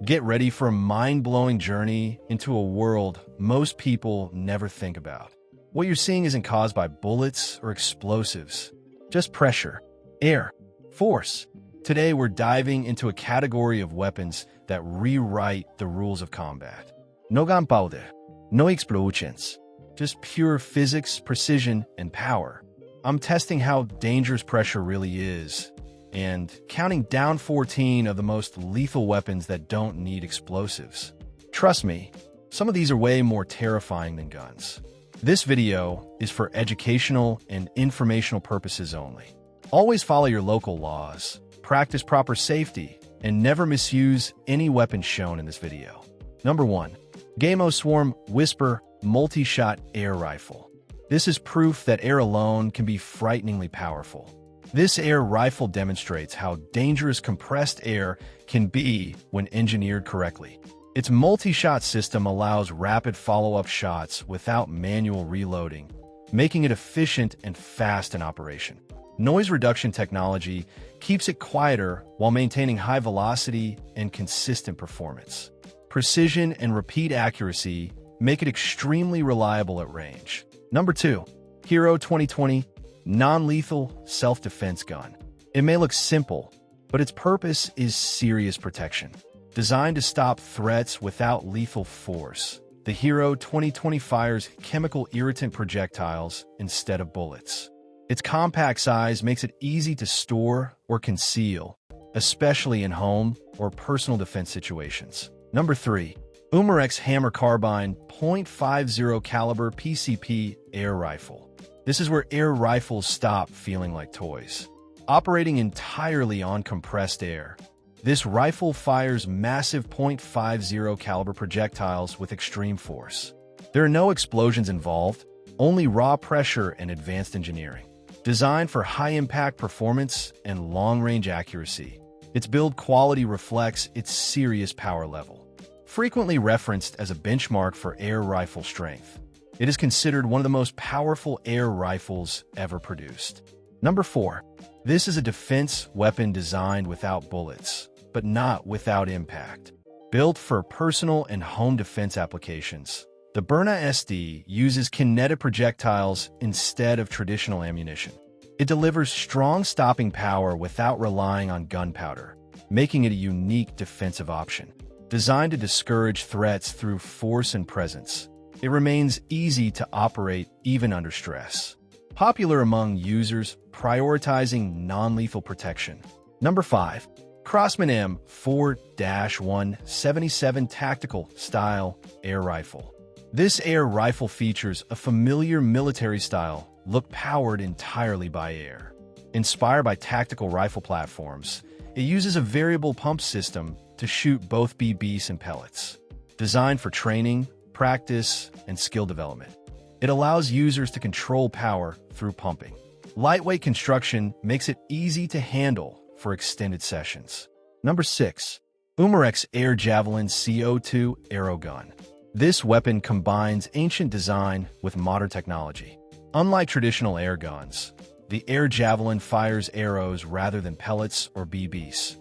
Get ready for a mind-blowing journey into a world most people never think about. What you're seeing isn't caused by bullets or explosives, just pressure, air, force. Today, we're diving into a category of weapons that rewrite the rules of combat. No gunpowder, no explosions, just pure physics, precision, and power. I'm testing how dangerous pressure really is, and counting down 14 of the most lethal weapons that don't need explosives. Trust me, some of these are way more terrifying than guns. This video is for educational and informational purposes only. Always follow your local laws, practice proper safety, and never misuse any weapon shown in this video. Number 1. Gamo Swarm Whisper Multi-Shot Air Rifle. This is proof that air alone can be frighteningly powerful. This air rifle demonstrates how dangerous compressed air can be when engineered correctly. Its multi-shot system allows rapid follow-up shots without manual reloading, making it efficient and fast in operation. Noise reduction technology keeps it quieter while maintaining high velocity and consistent performance. Precision and repeat accuracy make it extremely reliable at range. Number 2. Hero 2020 Non-Lethal Self-Defense Gun. It may look simple, but its purpose is serious protection. Designed to stop threats without lethal force, the Hero 2020 fires chemical irritant projectiles instead of bullets. Its compact size makes it easy to store or conceal, especially in home or personal defense situations. Number 3. Umarex Hammer Carbine .50 caliber PCP Air Rifle. This is where air rifles stop feeling like toys. Operating entirely on compressed air, this rifle fires massive .50 caliber projectiles with extreme force. There are no explosions involved, only raw pressure and advanced engineering. Designed for high-impact performance and long-range accuracy, its build quality reflects its serious power level. Frequently referenced as a benchmark for air rifle strength, it is considered one of the most powerful air rifles ever produced. Number 4. This is a defense weapon designed without bullets, but not without impact. Built for personal and home defense applications, the Byrna SD uses kinetic projectiles instead of traditional ammunition. It delivers strong stopping power without relying on gunpowder, making it a unique defensive option. Designed to discourage threats through force and presence, it remains easy to operate even under stress. Popular among users prioritizing non-lethal protection. Number 5. Crosman M4-177 Tactical Style Air Rifle. This air rifle features a familiar military style look powered entirely by air. Inspired by tactical rifle platforms, it uses a variable pump system to shoot both BBs and pellets. Designed for training, practice, and skill development, it allows users to control power through pumping. Lightweight construction makes it easy to handle for extended sessions. Number 6. Umarex AirJavelin CO₂ Arrow Gun. This weapon combines ancient design with modern technology. Unlike traditional air guns, the AirJavelin fires arrows rather than pellets or BBs.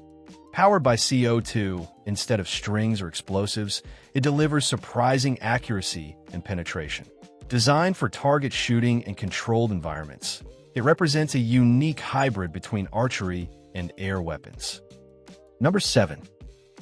Powered by CO₂ instead of strings or explosives, it delivers surprising accuracy and penetration. Designed for target shooting and controlled environments, it represents a unique hybrid between archery and air weapons. Number 7.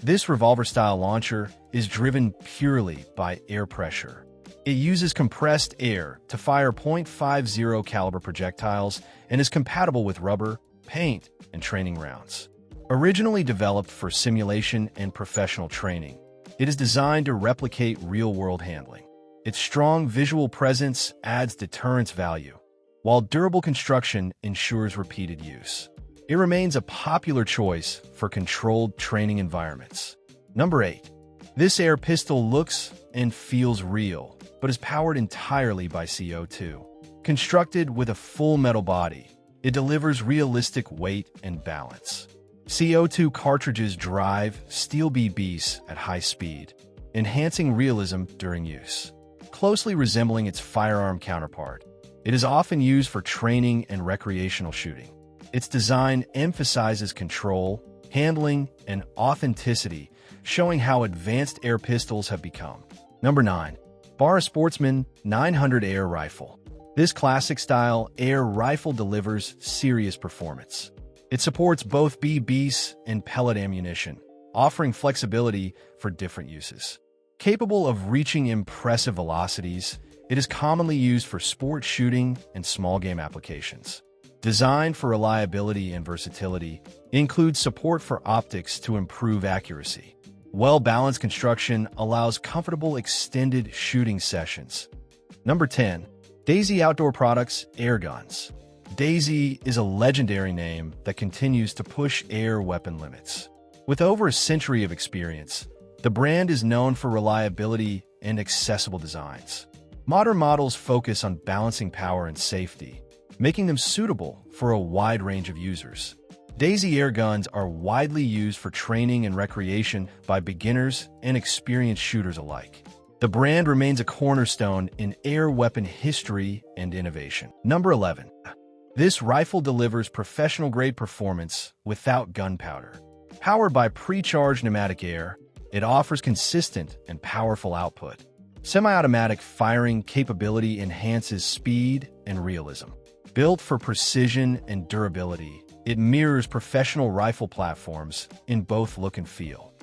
This revolver-style launcher is driven purely by air pressure. It uses compressed air to fire .50 caliber projectiles and is compatible with rubber, paint, and training rounds. Originally developed for simulation and professional training, it is designed to replicate real-world handling. Its strong visual presence adds deterrence value, while durable construction ensures repeated use. It remains a popular choice for controlled training environments. Number 8. This air pistol looks and feels real, but is powered entirely by CO₂. Constructed with a full metal body, it delivers realistic weight and balance. CO₂ cartridges drive steel BBs at high speed, enhancing realism during use. Closely resembling its firearm counterpart, it is often used for training and recreational shooting. Its design emphasizes control, handling, and authenticity, showing how advanced air pistols have become. Number 9. Barra Sportsman 900 Air Rifle. This classic-style air rifle delivers serious performance. It supports both BBs and pellet ammunition, offering flexibility for different uses. Capable of reaching impressive velocities, it is commonly used for sport shooting and small game applications. Designed for reliability and versatility, it includes support for optics to improve accuracy. Well-balanced construction allows comfortable extended shooting sessions. Number 10. Daisy Outdoor Products Air Guns. Daisy is a legendary name that continues to push air weapon limits. With over a century of experience, the brand is known for reliability and accessible designs. Modern models focus on balancing power and safety, making them suitable for a wide range of users. Daisy air guns are widely used for training and recreation by beginners and experienced shooters alike. The brand remains a cornerstone in air weapon history and innovation. Number 11. This rifle delivers professional-grade performance without gunpowder. Powered by pre-charged pneumatic air, it offers consistent and powerful output. Semi-automatic firing capability enhances speed and realism. Built for precision and durability, it mirrors professional rifle platforms in both look and feel.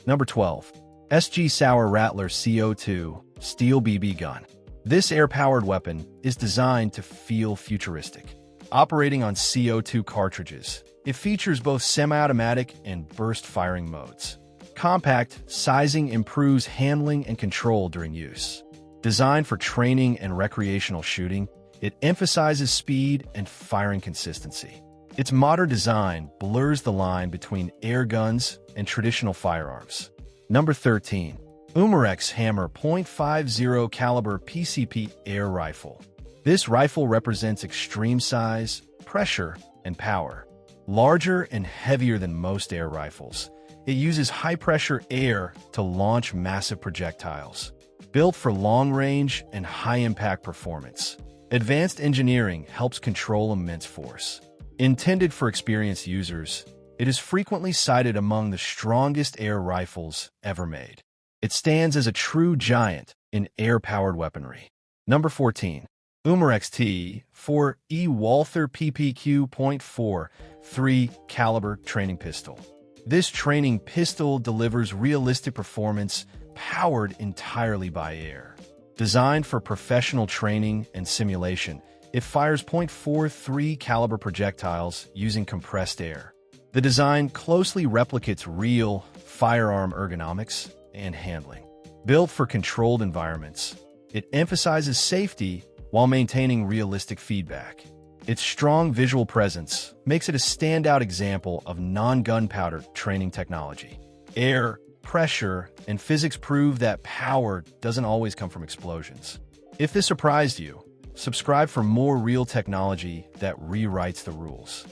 Number 12. SIG Rattler CO₂ Steel BB Gun. This air-powered weapon is designed to feel futuristic. Operating on CO₂ cartridges, it features both semi-automatic and burst firing modes. Compact sizing improves handling and control during use. Designed for training and recreational shooting, it emphasizes speed and firing consistency. Its modern design blurs the line between air guns and traditional firearms. Number 13. Umarex Hammer .50 caliber PCP Air Rifle. This rifle represents extreme size, pressure, and power. Larger and heavier than most air rifles, it uses high-pressure air to launch massive projectiles. Built for long-range and high-impact performance, advanced engineering helps control immense force. Intended for experienced users, it is frequently cited among the strongest air rifles ever made. It stands as a true giant in air-powered weaponry. Number 14. Umarex T4E Walther PPQ .43 caliber training pistol. This training pistol delivers realistic performance powered entirely by air. Designed for professional training and simulation, it fires .43 caliber projectiles using compressed air. The design closely replicates real firearm ergonomics and handling. Built for controlled environments, it emphasizes safety while maintaining realistic feedback. Its strong visual presence makes it a standout example of non-gunpowder training technology. Air, pressure, and physics prove that power doesn't always come from explosions. If this surprised you, subscribe for more real technology that rewrites the rules.